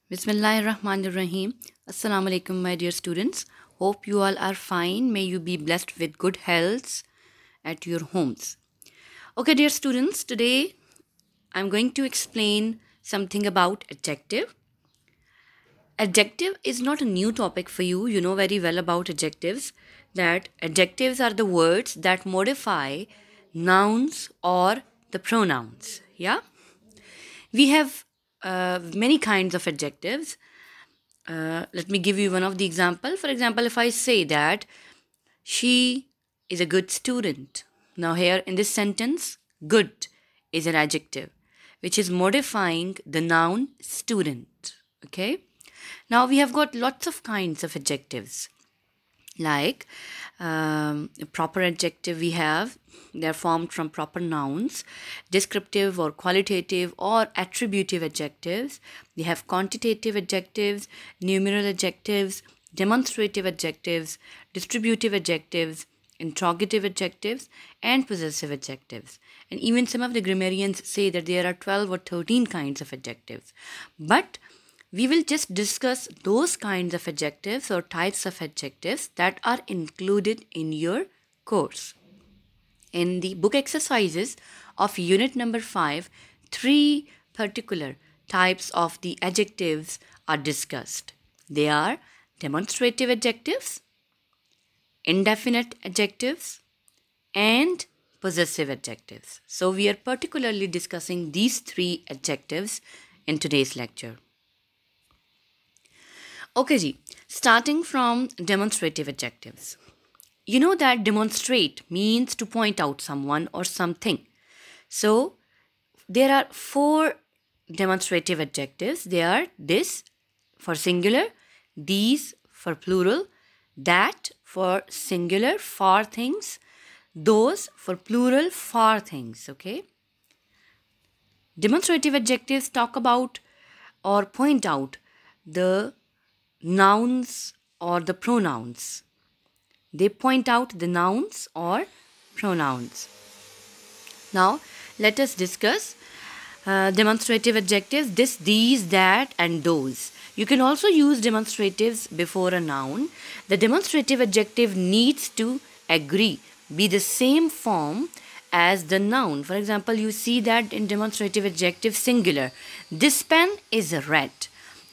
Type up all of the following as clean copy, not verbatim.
Bismillahirrahmanirrahim. Assalamu alaikum, my dear students. Hope you all are fine. May you be blessed with good health at your homes. Okay, dear students, today I'm going to explain something about adjective. Adjective is not a new topic for you. You know very well about adjectives, that adjectives are the words that modify nouns or the pronouns. Yeah, we have many kinds of adjectives. Let me give you one of the example. For example, if I say that she is a good student. Now here in this sentence, good is an adjective which is modifying the noun student. Okay. Now we have got lots of kinds of adjectives. Like proper adjective we have, they are formed from proper nouns. Descriptive or qualitative or attributive adjectives. We have quantitative adjectives, numeral adjectives, demonstrative adjectives, distributive adjectives, interrogative adjectives, and possessive adjectives. And even some of the grammarians say that there are 12 or 13 kinds of adjectives. But we will just discuss those kinds of adjectives or types of adjectives that are included in your course. In the book exercises of unit number 5, 3 particular types of the adjectives are discussed. They are demonstrative adjectives, indefinite adjectives, and possessive adjectives. So we are particularly discussing these 3 adjectives in today's lecture. Okay ji, starting from demonstrative adjectives. You know that demonstrate means to point out someone or something. So there are 4 demonstrative adjectives. They are this for singular, these for plural, that for singular for things, those for plural for things. Okay. Demonstrative adjectives talk about or point out the nouns or the pronouns. They point out the nouns or pronouns. Now, let us discuss demonstrative adjectives, this, these, that, and those. You can also use demonstratives before a noun. The demonstrative adjective needs to be the same form as the noun. For example, you see that in demonstrative adjective singular, this pen is red.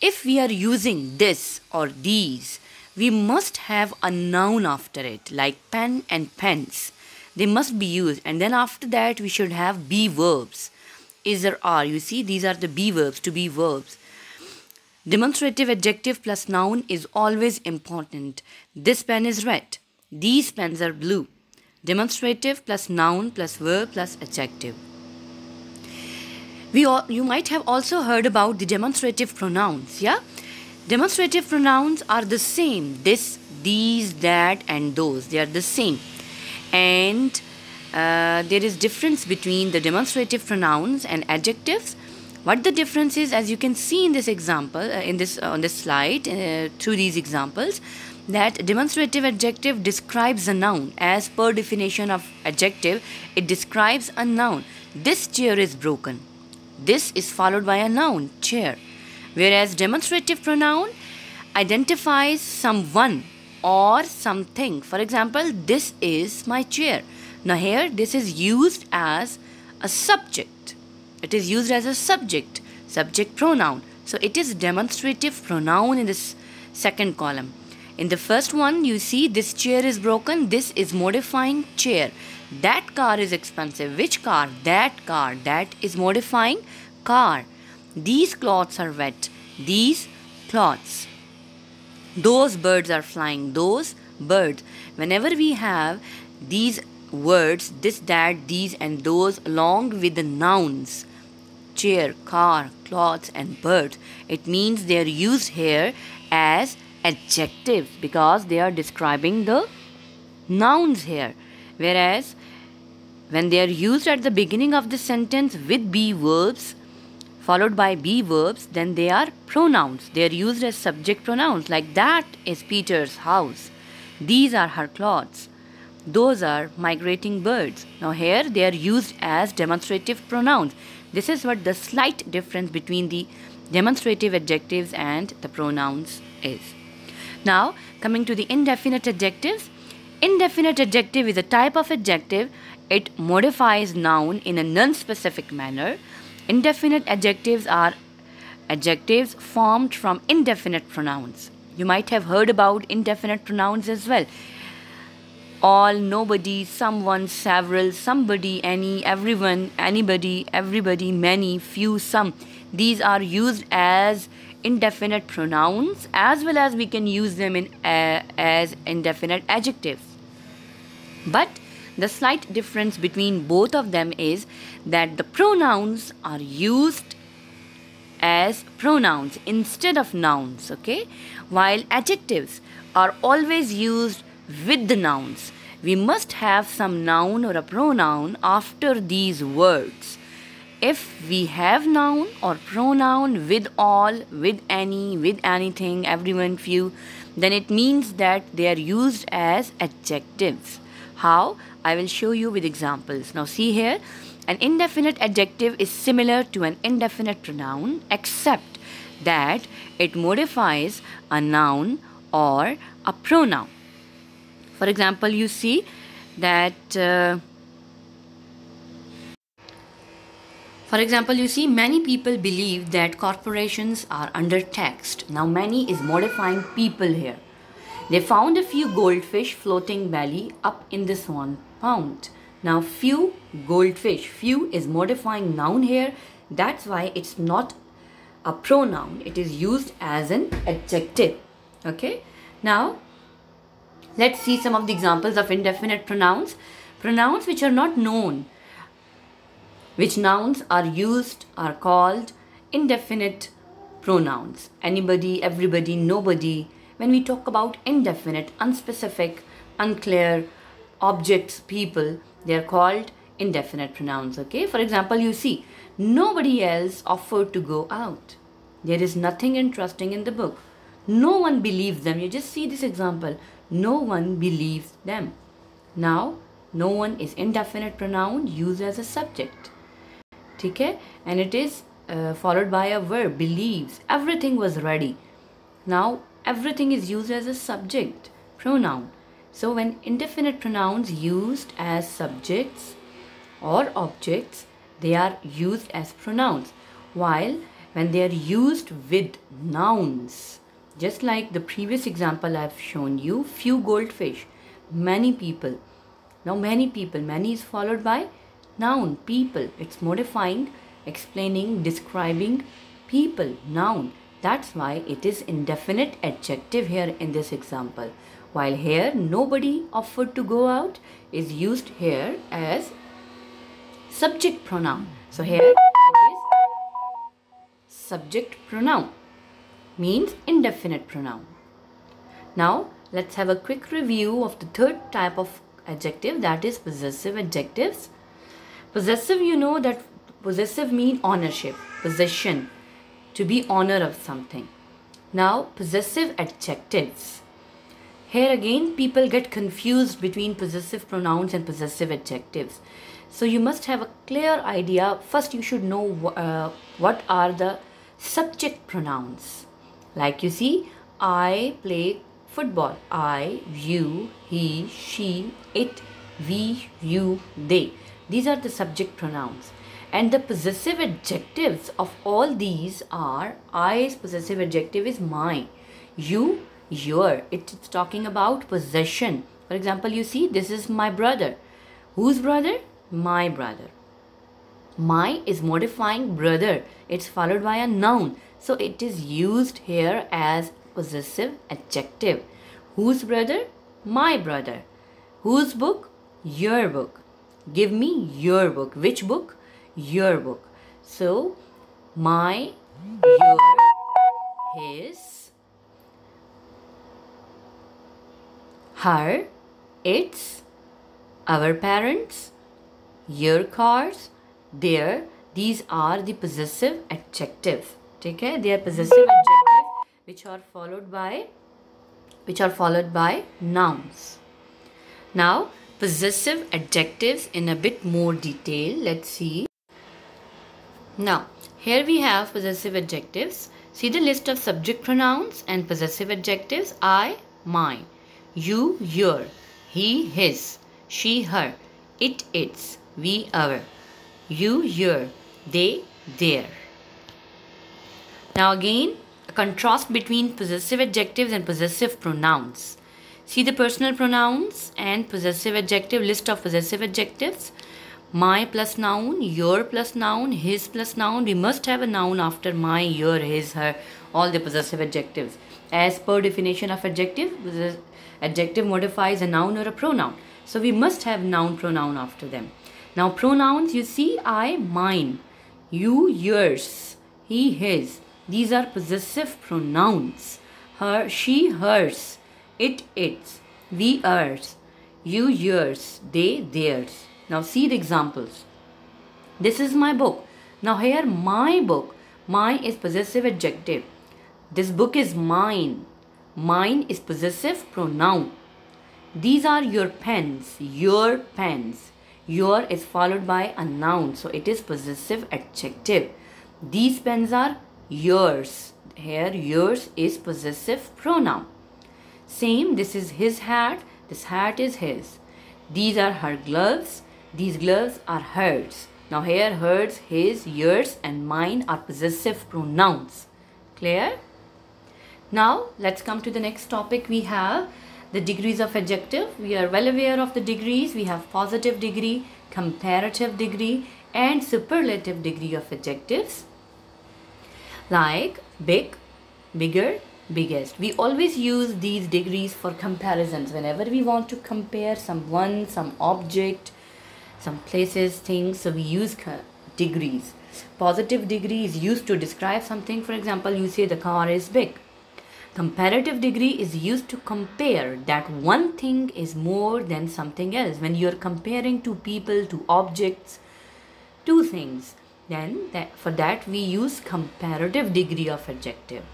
If we are using this or these, we must have a noun after it, like pen and pens. They must be used, and then after that we should have be verbs. Is or are. You see, these are the be verbs, to be verbs. Demonstrative adjective plus noun is always important. This pen is red. These pens are blue. Demonstrative plus noun plus verb plus adjective. You might have also heard about the demonstrative pronouns, yeah? Demonstrative pronouns are the same. This, these, that, and those. They are the same. And there is difference between the demonstrative pronouns and adjectives. What the difference is, as you can see in this example, on this slide, through these examples, that demonstrative adjective describes a noun. As per definition of adjective, it describes a noun. This chair is broken. This is followed by a noun, chair. Whereas demonstrative pronoun identifies someone or something. For example, this is my chair. Now here, this is used as a subject. It is used as a subject pronoun. So it is demonstrative pronoun in this second column. In the first one, you see this chair is broken. This is modifying chair. That car is expensive. Which car? That car. That is modifying car. These clothes are wet. These clothes. Those birds are flying. Those birds. Whenever we have these words, this, that, these, and those, along with the nouns, chair, car, clothes, and birds, it means they are used here as adjectives because they are describing the nouns here. Whereas when they are used at the beginning of the sentence with be verbs followed by be verbs, then they are pronouns. They are used as subject pronouns, like that is Peter's house. These are her clothes. Those are migrating birds. Now here they are used as demonstrative pronouns. This is what the slight difference between the demonstrative adjectives and the pronouns is. Now, coming to the indefinite adjectives. Indefinite adjective is a type of adjective. It modifies noun in a non-specific manner. Indefinite adjectives are adjectives formed from indefinite pronouns. You might have heard about indefinite pronouns as well. All, nobody, someone, several, somebody, any, everyone, anybody, everybody, many, few, some. These are used as indefinite pronouns, as well as we can use them as indefinite adjectives. But the slight difference between both of them is that the pronouns are used as pronouns instead of nouns, okay? While adjectives are always used with the nouns. We must have some noun or a pronoun after these words. If we have noun or pronoun with all, with any, with anything, everyone, few, then it means that they are used as adjectives. How? I will show you with examples. Now see here, an indefinite adjective is similar to an indefinite pronoun except that it modifies a noun or a pronoun. For example, you see that many people believe that corporations are undertaxed. Now many is modifying people here. They found a few goldfish floating belly up in the swan pond. Now few goldfish, few is modifying noun here. That's why it's not a pronoun. It is used as an adjective. Okay. Now let's see some of the examples of indefinite pronouns. Pronouns which are not known, which nouns are used, are called indefinite pronouns. Anybody, everybody, nobody. When we talk about indefinite, unspecific, unclear objects, people, they are called indefinite pronouns. Okay. For example, you see, nobody else offered to go out. There is nothing interesting in the book. No one believes them. You just see this example. No one believes them. Now, no one is indefinite pronoun used as a subject. Okay? And it is followed by a verb, believes. Everything was ready. Now, everything is used as a subject pronoun. So, when indefinite pronouns used as subjects or objects, they are used as pronouns. While when they are used with nouns, just like the previous example I have shown you, few goldfish, many people. Now many people, many is followed by noun, people. It's modifying, explaining, describing people, noun. That's why it is indefinite adjective here in this example. While here, nobody offered to go out is used here as subject pronoun. So here it is subject pronoun, means indefinite pronoun. Now let's have a quick review of the third type of adjective, that is possessive adjectives. Possessive, you know that possessive means ownership, possession, to be owner of something. Now possessive adjectives. Here again people get confused between possessive pronouns and possessive adjectives. So you must have a clear idea. First you should know what are the subject pronouns. Like you see, I play football. I, you, he, she, it, we, you, they. These are the subject pronouns. And the possessive adjectives of all these are, I's possessive adjective is my, you, your. It's talking about possession. For example, you see, this is my brother. Whose brother? My brother. My is modifying brother. It's followed by a noun. So it is used here as possessive adjective. Whose brother? My brother. Whose book? Your book. Give me your book. Which book? Your book. So my, your, his, her, its, our parents, your cars, their. These are the possessive adjectives. Okay, they are possessive adjectives which are followed by nouns. Now possessive adjectives in a bit more detail. Let's see. Now Here we have possessive adjectives. See the list of subject pronouns and possessive adjectives. I, mine. You, your. He, his. She, her. It, its. We, our. You, your. They, their. Now again, a contrast between possessive adjectives and possessive pronouns. See the personal pronouns and possessive adjective, list of possessive adjectives. My plus noun, your plus noun, his plus noun. We must have a noun after my, your, his, her, all the possessive adjectives. As per definition of adjective, adjective modifies a noun or a pronoun. So we must have noun, pronoun after them. Now pronouns, you see, I, mine, you, yours, he, his. These are possessive pronouns. Her, she, hers, it, its, we, ours, you, yours, they, theirs. Now see the examples. This is my book. Now here my book. Mine is possessive adjective. This book is mine. Mine is possessive pronoun. These are your pens. Your pens. Your is followed by a noun. So it is possessive adjective. These pens are yours. Here yours is possessive pronoun. Same, this is his hat. This hat is his. These are her gloves. These gloves are hers. Now here hers, his, yours and mine are possessive pronouns. Clear? Now let's come to the next topic. We have the degrees of adjective. We are well aware of the degrees. We have positive degree, comparative degree and superlative degree of adjectives. Like big, bigger, biggest. We always use these degrees for comparisons whenever we want to compare someone, some object, some places, things. So we use degrees. Positive degree is used to describe something. For example, you say the car is big. Comparative degree is used to compare that one thing is more than something else. When you are comparing two people, two objects, two things, then for that we use comparative degree of adjective.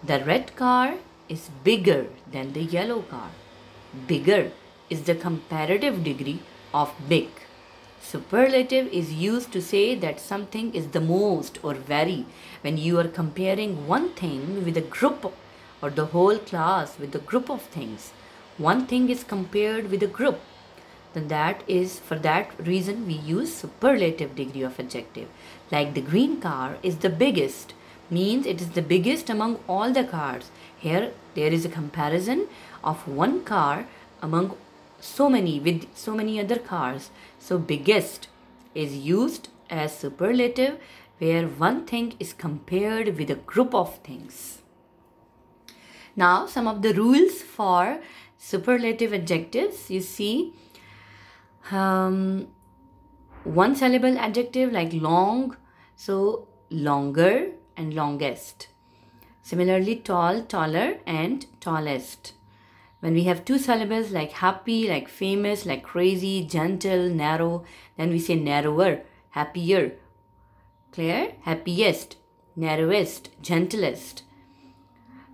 The red car is bigger than the yellow car. Bigger is the comparative degree of big. Superlative is used to say that something is the most or very. When you are comparing one thing with a group or the whole class with a group of things, one thing is compared with a group, then that is, for that reason we use superlative degree of adjective. Like the green car is the biggest, means it is the biggest among all the cars. Here there is a comparison of one car among so many, with so many other cars. So biggest is used as superlative where one thing is compared with a group of things. Now some of the rules for superlative adjectives. You see, one syllable adjective like long, so longer and longest. Similarly, tall, taller and tallest. When we have two syllables like happy, like famous, like crazy, gentle, narrow, then we say narrower, happier. Clear? Happiest, narrowest, gentlest.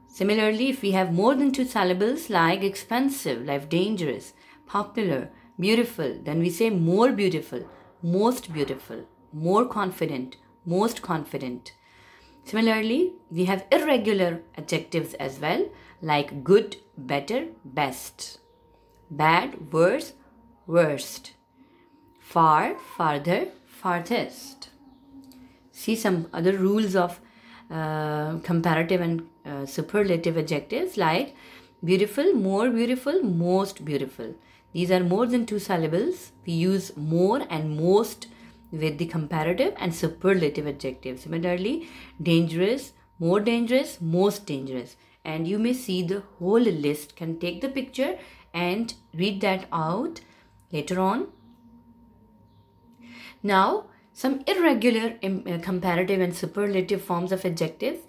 Similarly, if we have more than two syllables like expensive, like dangerous, popular, beautiful, then we say more beautiful, most beautiful, more confident, most confident. Similarly, we have irregular adjectives as well, like good, better, best, bad, worse, worst, far, farther, farthest. See some other rules of comparative and superlative adjectives like beautiful, more beautiful, most beautiful. These are more than two syllables. We use more and most with the comparative and superlative adjectives. Similarly, dangerous, more dangerous, most dangerous. And you may see the whole list. Can take the picture and read that out later on. Now, some irregular comparative and superlative forms of adjectives.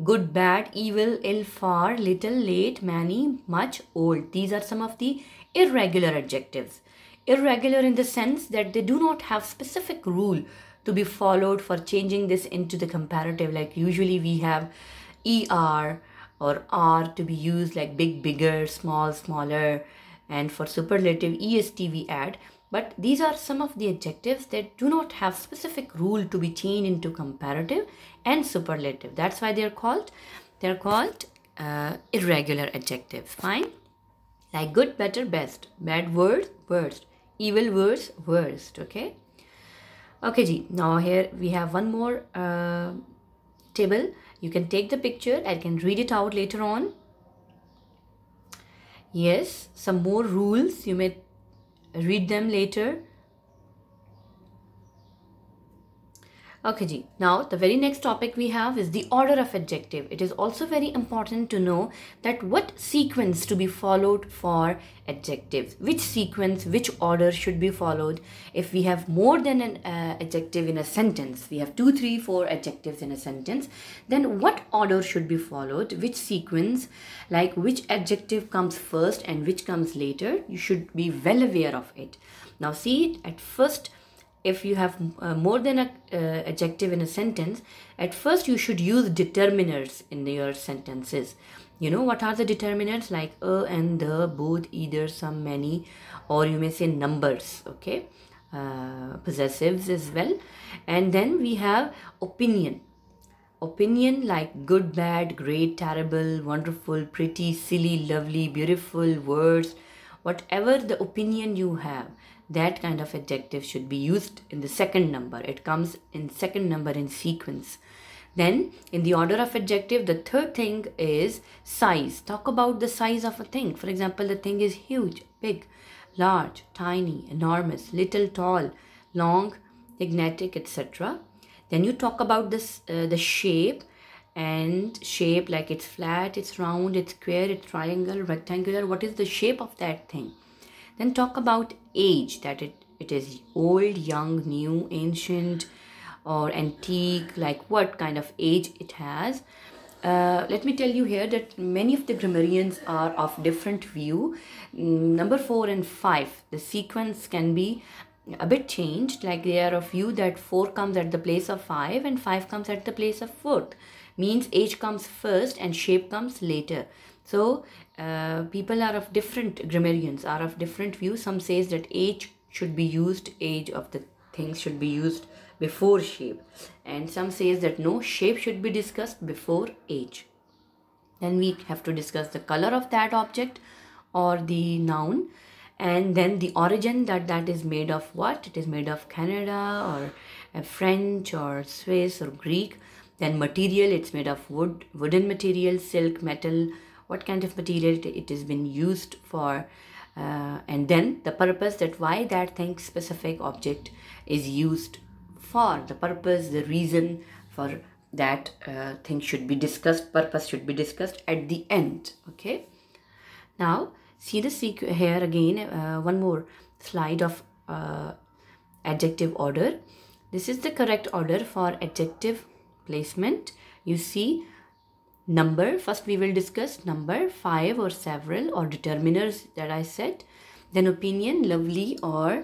Good, bad, evil, ill, far, little, late, many, much, old. These are some of the irregular adjectives. Irregular in the sense that they do not have specific rule to be followed for changing this into the comparative. Like usually we have ER or R to be used like big, bigger, small, smaller. And for superlative EST we add. But these are some of the adjectives that do not have specific rule to be changed into comparative and superlative. That's why they're called irregular adjectives. Fine. Like good, better, best, bad, worst, worst, evil, worse, worst. Okay. Okay, ji. Now here we have one more table. You can take the picture. I can read it out later on. Yes, some more rules. You may read them later. Okay, ji. Now, the very next topic we have is the order of adjective. It is also very important to know that what sequence to be followed for adjectives. Which sequence, which order should be followed. If we have more than an adjective in a sentence, we have 2, 3, 4 adjectives in a sentence, then what order should be followed? Which sequence, like which adjective comes first and which comes later, you should be well aware of it. Now, see, at first, if you have more than a adjective in a sentence, at first you should use determiners in your sentences. You know what are the determiners? Like a and the, both, either, some, many, or you may say numbers. Okay, possessives as well. And then we have opinion. Opinion like good, bad, great, terrible, wonderful, pretty, silly, lovely, beautiful, words. Whatever the opinion you have, that kind of adjective should be used in the second number. It comes in second number in sequence. Then in the order of adjective, the third thing is size. Talk about the size of a thing. For example, the thing is huge, big, large, tiny, enormous, little, tall, long, magnetic, etc. Then you talk about this the shape, and shape like it's flat, it's round, it's square, it's triangle, rectangular. What is the shape of that thing? Then talk about age, that it is old, young, new, ancient, or antique, like what kind of age it has. Let me tell you here that many of the grammarians are of different view. Number 4 and 5, the sequence can be a bit changed. Like they are of view that 4 comes at the place of 5 and 5 comes at the place of 4th. Means age comes first and shape comes later. So people are of different, grammarians are of different views. Some says that age should be used, age of the things should be used before shape, and some says that no, shape should be discussed before age. Then we have to discuss the color of that object or the noun, and then the origin, that is made of what. It is made of Canada or French or Swiss or Greek. Then material, it's made of wood, wooden material, silk, metal, what kind of material it has been used for. And then the purpose, that why that thing, specific object is used for, the purpose, the reason for that thing should be discussed, purpose should be discussed at the end. Okay, now see the here again, one more slide of adjective order. This is the correct order for adjective placement. You see, number, first we will discuss number, 5 or several, or determiners that I said. Then opinion, lovely or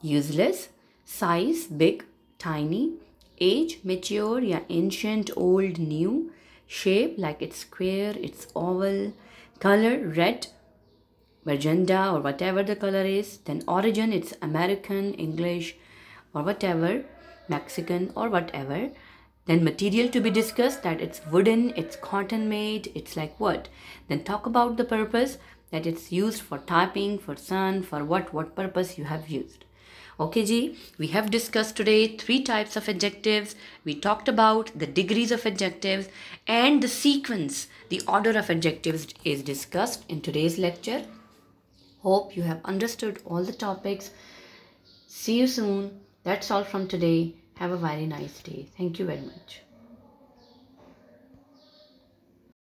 useless. Size, big, tiny. Age, mature, yeah, ancient, old, new. Shape, like it's square, it's oval. Color, red, magenta, or whatever the color is. Then origin, it's American, English, or whatever, Mexican, or whatever. Then material to be discussed, that it's wooden, it's cotton made, it's like what. Then talk about the purpose, that it's used for typing, for sun, for what purpose you have used. Okay ji, we have discussed today 3 types of adjectives. We talked about the degrees of adjectives, and the sequence, the order of adjectives is discussed in today's lecture. Hope you have understood all the topics. See you soon. That's all from today. Have a very nice day. Thank you very much.